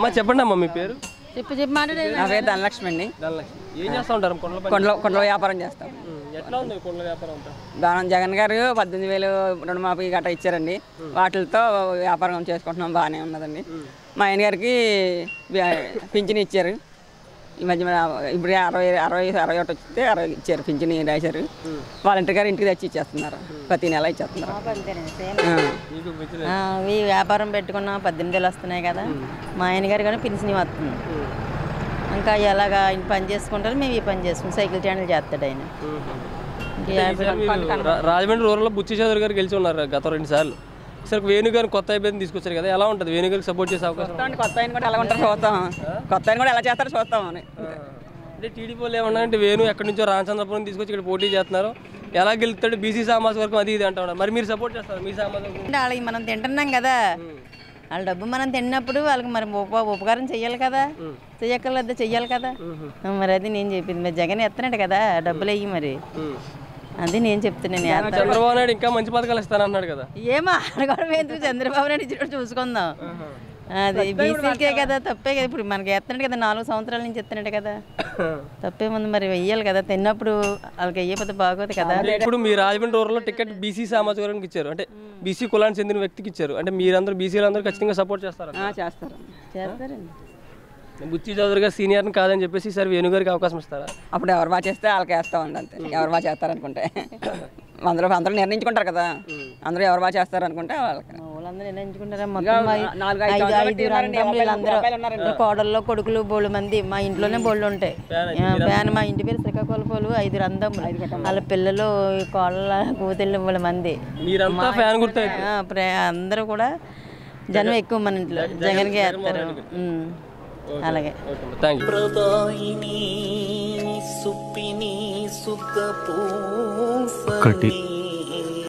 అమ్మ చెప్పండి అమ్మ మీ పేరు? నా పేరు ధనలక్ష్మి అండి. ఏం చేస్తూ ఉంటారు? కొండలో వ్యాపారం చేస్తాం. ఎట్లా ఉంది కొండల వ్యాపారం అంతా? దాని జగన్ గారు 18,000 రుణమాఫీ గట్రా ఇచ్చారండి. వాటితో వ్యాపారం చేసుకుంటున్నాం, బాగానే ఉన్నదండి. మా ఆయన గారికి పింఛన్ ఇచ్చారు ఈ మధ్య. ఇప్పుడు 61 వస్తే 60 ఇచ్చారు, పింఛన్ రాశారు. వాలంటీర్ గారు ఇంటికి తెచ్చి ఇచ్చేస్తున్నారు, ప్రతి నెల ఇచ్చేస్తున్నారు. ఈ వ్యాపారం పెట్టుకున్నాం, 18,000 వస్తున్నాయి కదా. మా ఆయన గారు కానీ పింఛన్ వస్తుంది. ఇంకా ఎలాగా ఆయన పని చేసుకుంటారు, మేము ఈ పని చేసుకుంటాం. సైకిల్ ఛానల్ చేస్తాడు ఆయన. రాజమండ్రి రూరల్లో బుచ్చి చౌదరి గారు గెలిచి ఉన్నారు గత 2 సార్లు. సరే వేణు గారు కొత్త అయిపోయింది తీసుకొచ్చారు కదా, ఎలా ఉంటుంది? వేణు గారికి సపోర్ట్ చేసే అవకాశం? కొత్త ఆయన కూడా ఎలా ఉంటారో చూస్తాం, కొత్త ఆయన కూడా ఎలా చేస్తారో చూస్తాం అని. అంటే టీడీపీ వాళ్ళు ఏమన్నా అంటే వేణు ఎక్కడి నుంచో రామచంద్రపురం తీసుకొచ్చి ఇక్కడ పోటీ చేస్తున్నారు, ఎలా గెలుస్తాడు, బీసీ సామాజిక వర్గం అది ఇది అంటా ఉన్నారు. మరి మీరు సపోర్ట్ చేస్తారు మీ సామాజిక వర్గం? వాళ్ళకి మనం తింటున్నాం కదా, వాళ్ళ డబ్బు మనం తిన్నప్పుడు వాళ్ళకి మరి ఉపకారం చెయ్యాలి కదా, చెయ్యక్కర్లేదు చెయ్యాలి కదా. మరి అది నేను చెప్పింది. మరి జగన్ ఎత్తనాడు కదా డబ్బులు అయ్యి, మరి అది నేను చెప్తున్నాను. చంద్రబాబు నాయుడు ఇంకా మంచి పథకాలు ఇస్తానన్నాడు కదా. ఏమో అడగడం ఎందుకు, చంద్రబాబు నాయుడు ఇచ్చినట్టు చూసుకుందాం. అది బీసీకే కదా, తప్పే కదా. ఇప్పుడు మనకి ఎత్తనాడు కదా, 4 సంవత్సరాల నుంచి ఎత్తనాడు కదా, తప్పేముంది. మరి వెయ్యాలి కదా, తిన్నప్పుడు వాళ్ళకి వెయ్యకపోతే బాగోదు కదా. ఇప్పుడు మీ రాజమండ్రి రూరల్లో టికెట్ బీసీ సామాజిక వర్గానికి ఇచ్చారు, అంటే బీసీ కులానికి చెందిన వ్యక్తికి ఇచ్చారు. అంటే మీరందరూ బీసీలు అందరూ ఖచ్చితంగా సపోర్ట్ చేస్తారు? చేస్తారండి. బుచ్చి చౌదరి గారు సీనియర్ని కాదని చెప్పేసి ఈసారి వేణు గారికి అవకాశం ఇస్తారా? అప్పుడు ఎవరు బాగా చేస్తే వాళ్ళకి వేస్తామండి, అంతే. ఎవరు బాగా చేస్తారనుకుంటే అందరూ నిర్ణయించుకుంటారు కదా, అందరూ ఎవరు బాగా చేస్తారనుకుంటే వాళ్ళకి వాళ్ళందరూ నిర్ణయించుకుంటారా. మొత్తం 5 అందరూ కోడల్లో కొడుకులు బోళ్ళు మంది, మా ఇంట్లోనే బోళ్ళు ఉంటాయి. మా ఇంటి పేరు శ్రీకాకుళం పోలు, 5 అందములు, వాళ్ళ పిల్లలు కోడళ్ళ కూతుళ్ళు వాళ్ళ మంది. అందరూ కూడా జనం ఎక్కువ మన ఇంట్లో జగన్కి వేస్తారు. అలాగే కటి